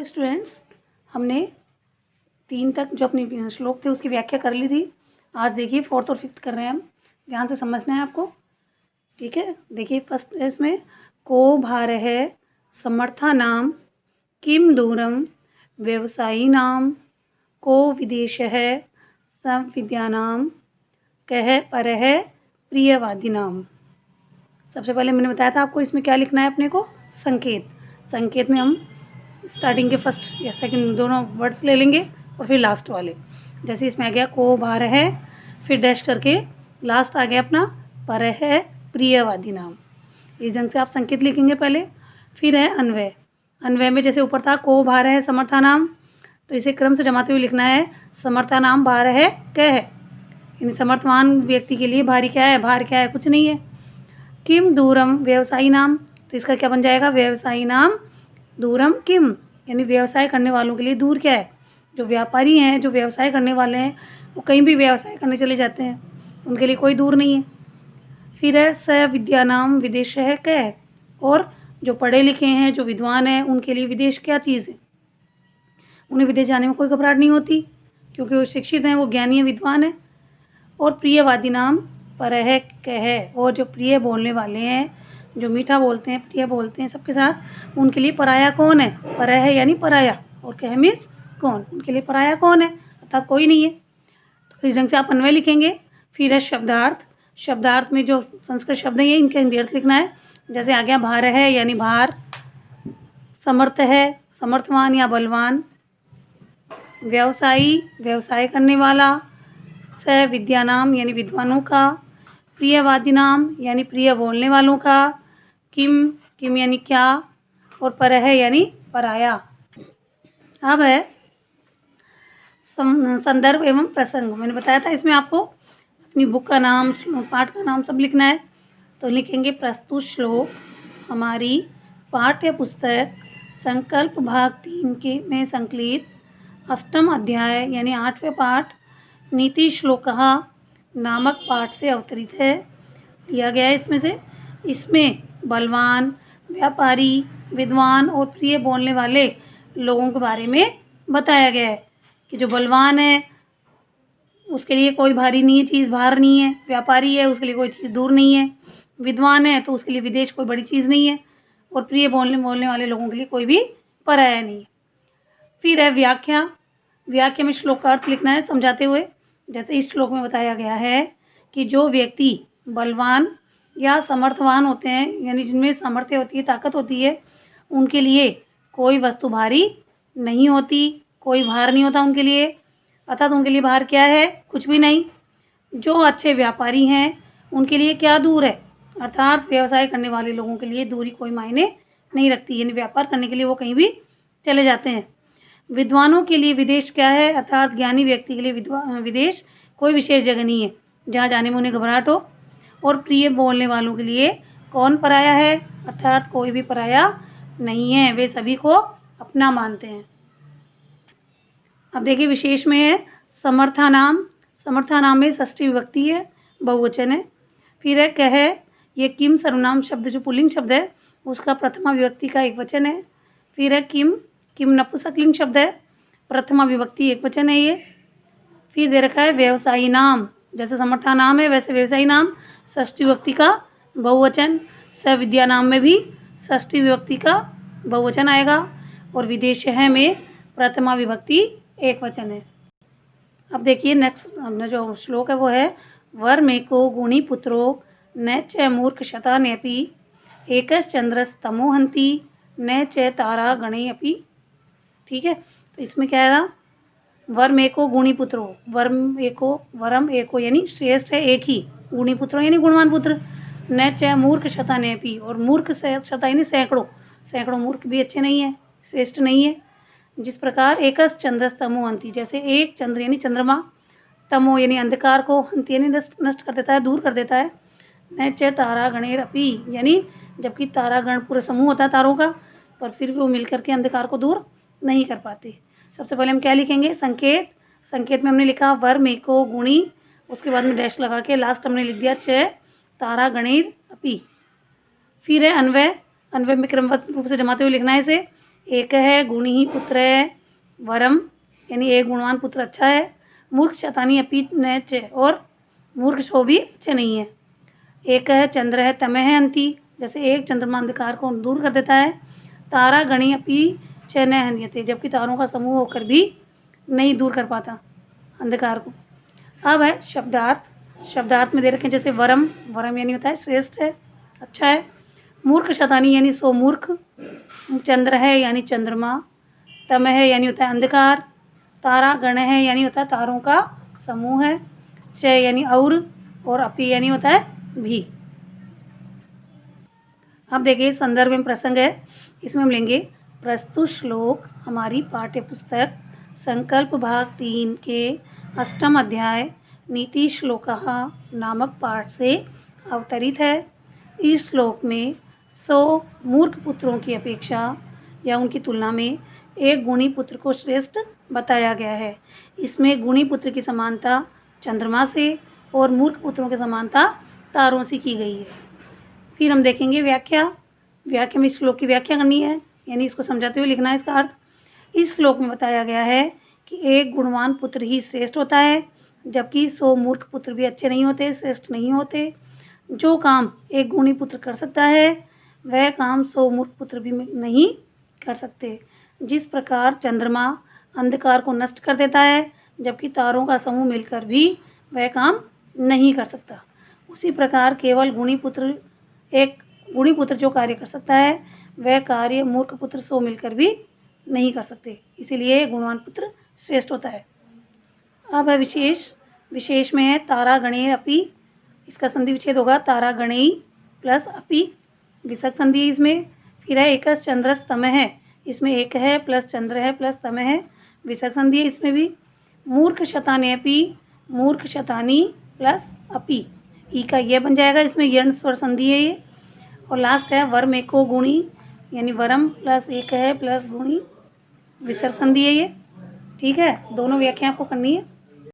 Students, हमने 3 तक जो अपनी श्लोक थे उसकी व्याख्या कर ली थी। आज देखिए 4th और 5th कर रहे हैं हम। ध्यान से समझना है आपको, ठीक है। देखिए फर्स्ट इसमें को भारः समर्था नाम किम दूरम व्यवसायी नाम को विदेशः संविद्यानाम कह परः प्रियवादी नाम। सबसे पहले मैंने बताया था आपको इसमें क्या लिखना है अपने को, संकेत। संकेत में हम स्टार्टिंग के फर्स्ट या सेकंड दोनों वर्ड्स ले लेंगे और फिर लास्ट वाले। जैसे इसमें आ गया को भारः, फिर डैश करके लास्ट आ गया अपना परः प्रियवादी नाम। इस ढंग से आप संकेत लिखेंगे पहले। फिर है अन्वय। अन्वय में जैसे ऊपर था को भारः समर्था नाम, तो इसे क्रम से जमाते हुए लिखना है समर्था नाम भारः कह। यानी समर्थवान व्यक्ति के लिए भारी क्या है, भार क्या है, कुछ नहीं है। किम दूरम व्यवसायी नाम, तो इसका क्या बन जाएगा, व्यवसायी नाम दूरम किम, यानी व्यवसाय करने वालों के लिए दूर क्या है। जो व्यापारी हैं, जो व्यवसाय करने वाले हैं, वो कहीं भी व्यवसाय करने चले जाते हैं, उनके लिए कोई दूर नहीं है। फिर है स विद्या नाम विदेशः कह, और जो पढ़े लिखे हैं, जो विद्वान हैं, उनके लिए विदेश क्या चीज़ है, उन्हें विदेश जाने में कोई घबराहट नहीं होती क्योंकि वो शिक्षित हैं, वो ज्ञानी हैं, विद्वान हैं। और प्रियवादी नाम परः कह, और जो प्रिय बोलने वाले हैं, जो मीठा बोलते हैं, प्रिय बोलते हैं सबके साथ, उनके लिए पराया कौन है, परः यानी पराया, और कह मीन्स कौन, उनके लिए पराया कौन है, अर्थात कोई नहीं है। तो इस ढंग से आप अन्वय लिखेंगे। फिर है शब्दार्थ। शब्दार्थ में जो संस्कृत शब्द हैं, इनके हिंदी अर्थ लिखना है। जैसे आ गया भारः यानी भार, समर्थ है समर्थवान या बलवान, व्यवसायी व्यवसाय करने वाला, स विद्या नाम यानी विद्वानों का, प्रियवादी नाम यानी प्रिय बोलने वालों का, किम किम यानी क्या, और परः यानी पराया। अब है संदर्भ एवं प्रसंग। मैंने बताया था इसमें आपको अपनी बुक का नाम, पाठ का नाम सब लिखना है। तो लिखेंगे प्रस्तुत श्लोक हमारी पाठ्य पुस्तक संकल्प भाग 3 के में संकलित 8वां अध्याय यानी 8वें पाठ नीति श्लोकः नामक पाठ से अवतरित है, लिया गया है इसमें से। इसमें बलवान, व्यापारी, विद्वान और प्रिय बोलने वाले लोगों के बारे में बताया गया है कि जो बलवान है उसके लिए कोई भारी नहीं है, चीज़ भार नहीं है। व्यापारी है, उसके लिए कोई चीज़ दूर नहीं है। विद्वान है तो उसके लिए विदेश कोई बड़ी चीज़ नहीं है। और प्रिय बोलने वाले लोगों के लिए कोई भी पराया नहीं है। फिर है व्याख्या। व्याख्या में श्लोक का अर्थ लिखना है समझाते हुए। जैसे इस श्लोक में बताया गया है कि जो व्यक्ति बलवान या समर्थवान होते हैं, यानी जिनमें सामर्थ्य होती है, ताकत होती है, उनके लिए कोई वस्तु भारी नहीं होती, कोई भार नहीं होता उनके लिए, अर्थात उनके लिए भार क्या है, कुछ भी नहीं। जो अच्छे व्यापारी हैं उनके लिए क्या दूर है, अर्थात व्यवसाय करने वाले लोगों के लिए दूरी कोई मायने नहीं रखती, यानी व्यापार करने के लिए वो कहीं भी चले जाते हैं। विद्वानों के लिए विदेश क्या है, अर्थात ज्ञानी व्यक्ति के लिए विदेश कोई विशेष जगह नहीं है जहाँ जाने में उन्हें घबराहट हो। और प्रिय बोलने वालों के लिए कौन पराया है, अर्थात कोई भी पराया नहीं है, वे सभी को अपना मानते हैं। अब देखिए विशेष में है समर्था नाम। समर्था नाम में षष्ठी विभक्ति है, बहुवचन है। फिर है कह, ये किम सर्वनाम शब्द जो पुल्लिंग शब्द है उसका प्रथमा विभक्ति का एक वचन है। फिर है किम, किम नपुंसकलिंग शब्द है, प्रथमा विभक्ति एक वचन है ये। फिर दे रखा है व्यवसायी नाम। जैसे समर्था नाम है वैसे व्यवसायी नाम षष्ठी विभक्ति का बहुवचन। स विद्या नाम में भी षष्ठी विभक्ति का बहुवचन आएगा। और विदेशः में प्रथमा विभक्ति एक वचन है। अब देखिए नेक्स्ट अपना जो श्लोक है वो है वर मेको गुणी पुत्रो न च मूर्ख शता न्यपि एकश्चंद्रस तमोहंति न च तारा गणे अपि। ठीक है, तो इसमें क्या है, वर्म एको गुणी पुत्रो, वर्म एको यानी श्रेष्ठ है एक ही, गुणी पुत्रो यानी गुणवान पुत्र, न च मूर्ख शता नेपी, और मूर्ख शता यानी सैकड़ों, सैकड़ों मूर्ख भी अच्छे नहीं है, श्रेष्ठ नहीं है। जिस प्रकार एकस चंद्रस तमो हंति, जैसे एक चंद्र यानी चंद्रमा, तमो यानी अंधकार को, हंति यानी नष्ट कर देता है, दूर कर देता है। न च तारा गणेर अपि, यानी जबकि तारागण पूरा समूह होता है तारों का, पर फिर भी वो मिलकर के अंधकार को दूर नहीं कर पाते। सबसे पहले हम क्या लिखेंगे, संकेत। संकेत में हमने लिखा वर्म एको गुणी, उसके बाद में डैश लगा के लास्ट हमने लिख दिया च तारा गणेर अपि। फिर है अन्वय। अन्वय में क्रमबद्ध रूप से जमाते हुए लिखना है इसे एक है गुणी ही पुत्र है वरम, यानी एक गुणवान पुत्र अच्छा है। मूर्ख शतानी अपी न च, और मूर्ख सो भी अच्छे नहीं है। एक है चंद्र है तमह है अंति, जैसे एक चंद्रमा अंधकार को दूर कर देता है। तारा गणी अपी च न हन्यते, जबकि तारों का समूह होकर भी नहीं दूर कर पाता अंधकार को। अब है शब्दार्थ। शब्दार्थ में दे रखे जैसे वरम, वरम यानी होता है श्रेष्ठ है, अच्छा है। मूर्ख शतानी यानी सो मूर्ख। चंद्र है यानी चंद्रमा। तम है यानी होता है अंधकार। तारा गण है यानी होता है तारों का समूह है। च यानी और अपी यानी होता है भी। अब देखिए संदर्भ में प्रसंग है, इसमें हम लेंगे प्रस्तुत श्लोक हमारी पाठ्य पुस्तक संकल्प भाग 3 के 8वें अध्याय नीति श्लोकः नामक पाठ से अवतरित है। इस श्लोक में 100 मूर्ख पुत्रों की अपेक्षा या उनकी तुलना में एक गुणी पुत्र को श्रेष्ठ बताया गया है। इसमें गुणी पुत्र की समानता चंद्रमा से और मूर्ख पुत्रों की समानता तारों से की गई है। फिर हम देखेंगे व्याख्या में इस श्लोक की व्याख्या करनी है, यानी इसको समझाते हुए लिखना है इसका अर्थ। इस श्लोक में बताया गया है कि एक गुणवान पुत्र ही श्रेष्ठ होता है, जबकि 100 मूर्ख पुत्र भी अच्छे नहीं होते, श्रेष्ठ नहीं होते। जो काम एक गुणी पुत्र कर सकता है वह काम 100 मूर्ख पुत्र भी नहीं कर सकते। जिस प्रकार चंद्रमा अंधकार को नष्ट कर देता है, जबकि तारों का समूह मिलकर भी वह काम नहीं कर सकता, उसी प्रकार केवल एक गुणी पुत्र जो कार्य कर सकता है वह कार्य मूर्ख पुत्र 100 मिलकर भी नहीं कर सकते। इसीलिए गुणवान पुत्र श्रेष्ठ होता है। अब है विशेष में है तारा गणे अपि, इसका संधि विच्छेद होगा तारा गणेई प्लस अपि, विसर्ग संधि है इसमें। फिर है एकस चंद्रस तम है, इसमें एक है प्लस चंद्र है प्लस तम है, विसर्ग संधि है इसमें भी। मूर्ख शताने अपि, मूर्ख शतानी प्लस अपि, ई का ये बन जाएगा, इसमें यर्ण स्वर संधि है ये। और लास्ट है वर्म एको गुणी, यानी वरम प्लस एक है प्लस गुणी, विसर्ग संधि है ये। ठीक है, दोनों व्याख्या आपको करनी है।